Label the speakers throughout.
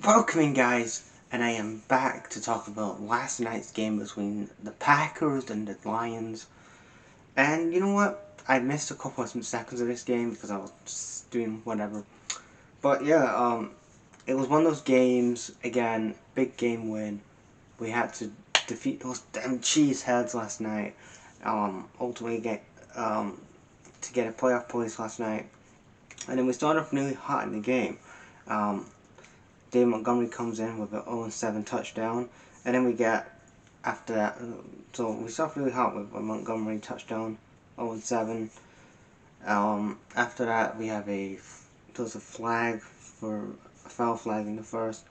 Speaker 1: Welcome in, guys, and I am back to talk about last night's game between the Packers and the Lions. And you know what? I missed a couple of seconds of this game because I was just doing whatever. But yeah, it was one of those games. Again, big game win. We had to defeat those damn cheeseheads last night. Ultimately get to get a playoff place last night, and then we started off really hot in the game. Um, Dave Montgomery comes in with an 0-7 touchdown, and then we get after that. So we start really hot with a Montgomery touchdown, 0-7. After that, we have there's a flag for a foul flag in the first,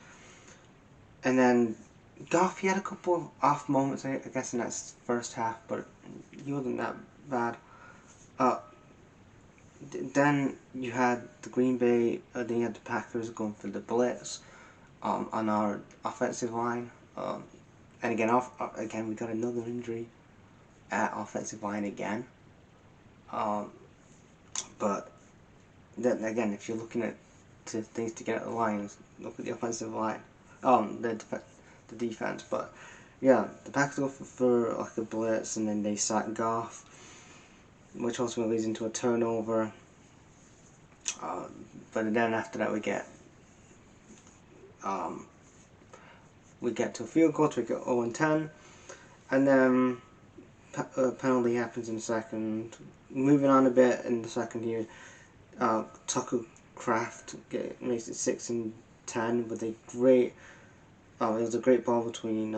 Speaker 1: and then Goff, he had a couple of off moments, I guess, in that first half, but he wasn't that bad. Uh, then you had the Green Bay, then you had the Packers going for the blitz on our offensive line. And again, we got another injury at offensive line again. But then again, if you're looking at things to get at the Lions, look at the offensive line. The defense. But yeah, the Packers go for like a blitz, and then they sack Goff, which ultimately leads into a turnover. But then after that, we get to a field goal to make it 0-10, and then a penalty happens in the second. Moving on a bit in the second here, Tucker Kraft makes it 6-10 with a great. It was a great ball between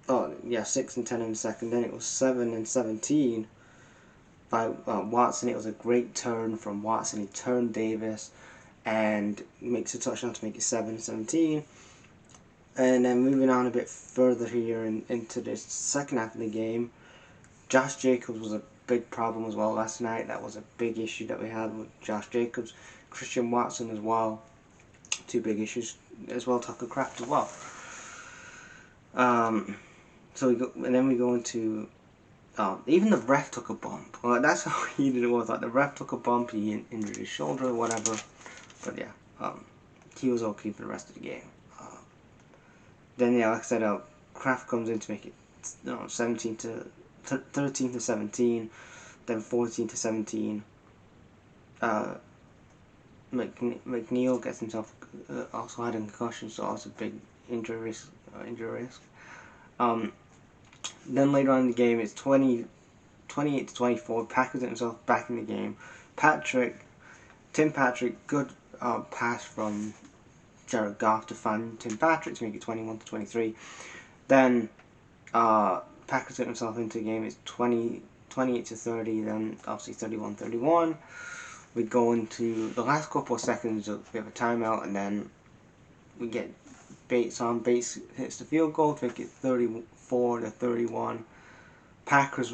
Speaker 1: 6-10 in the second. Then it was 7-17 by Watson. It was a great turn from Watson. He turned Davis and makes a touchdown to make it 7-17. And then moving on a bit further here into the second half of the game, Josh Jacobs was a big problem as well last night. That was a big issue that we had with Josh Jacobs. Christian Watson as well. Two big issues as well. Tucker Kraft as well. Then we go into even the ref took a bump. Well, that's how heated it was. Like the ref took a bump. He injured his shoulder or whatever. But yeah, he was okay for the rest of the game. Then yeah, like I said, Kraft comes in to make it 13-17, then 14-17. McNeil gets himself also had a concussion, so also big injury risk. Then later on in the game, it's 28-24. Packers get himself back in the game. Tim Patrick, good pass from Jared Goff to find Tim Patrick to make it 21-23. Then Packers get themselves into the game. It's 28-30. Then obviously 31-31. We go into the last couple of seconds. We have a timeout, and then we get Bates on. Bates hits the field goal to make it 34-31. Packers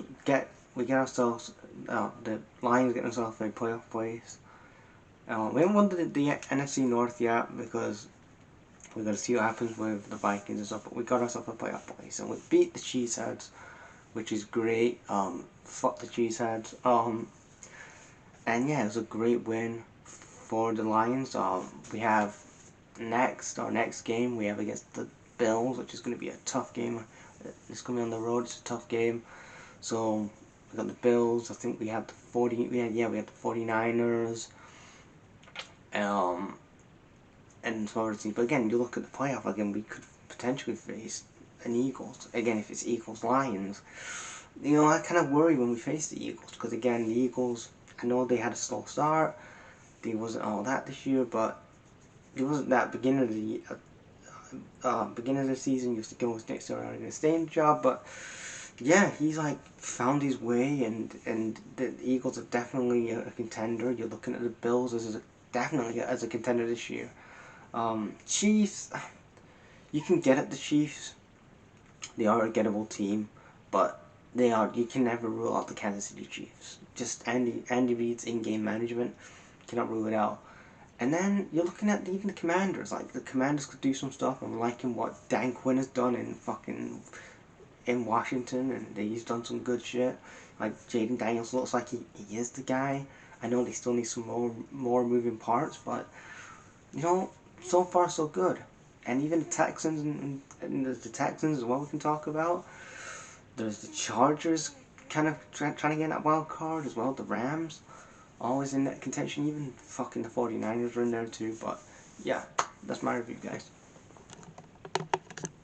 Speaker 1: we get ourselves the Lions get themselves a playoff place. We haven't won the NFC North yet because we got to see what happens with the Vikings and stuff. But we got ourselves a playoff place, and we beat the Cheeseheads, which is great. Fuck the Cheeseheads. And yeah, it was a great win for the Lions. We have our next game we have against the Bills, which is going to be a tough game. It's going to be on the road. It's a tough game. So we got the Bills. I think we have the 49ers. And some other teams. But again, you look at the playoff. Again, we could potentially face an Eagles. Again, if it's Eagles Lions, I kind of worry when we face the Eagles because again, the Eagles. I know they had a slow start. They wasn't all that this year, but it wasn't that beginning of the season. You used to go with Nick Sirianni going to stay in the job, but yeah, he's like found his way, and the Eagles are definitely a contender. You're looking at the Bills definitely as a contender this year. Chiefs, you can get at the Chiefs. They are a gettable team, but you can never rule out the Kansas City Chiefs. Just Andy Reid's in-game management cannot rule it out. And then you're looking at even the Commanders. Like the Commanders could do some stuff. I'm liking what Dan Quinn has done in Washington, and he's done some good shit. Like Jaden Daniels looks like he is the guy. I know they still need some more moving parts, but so far so good. And even the Texans and the Texans as well we can talk about. There's the Chargers kind of trying to get in that wild card as well. The Rams always in that contention. Even fucking the 49ers are in there too. But yeah, that's my review, guys.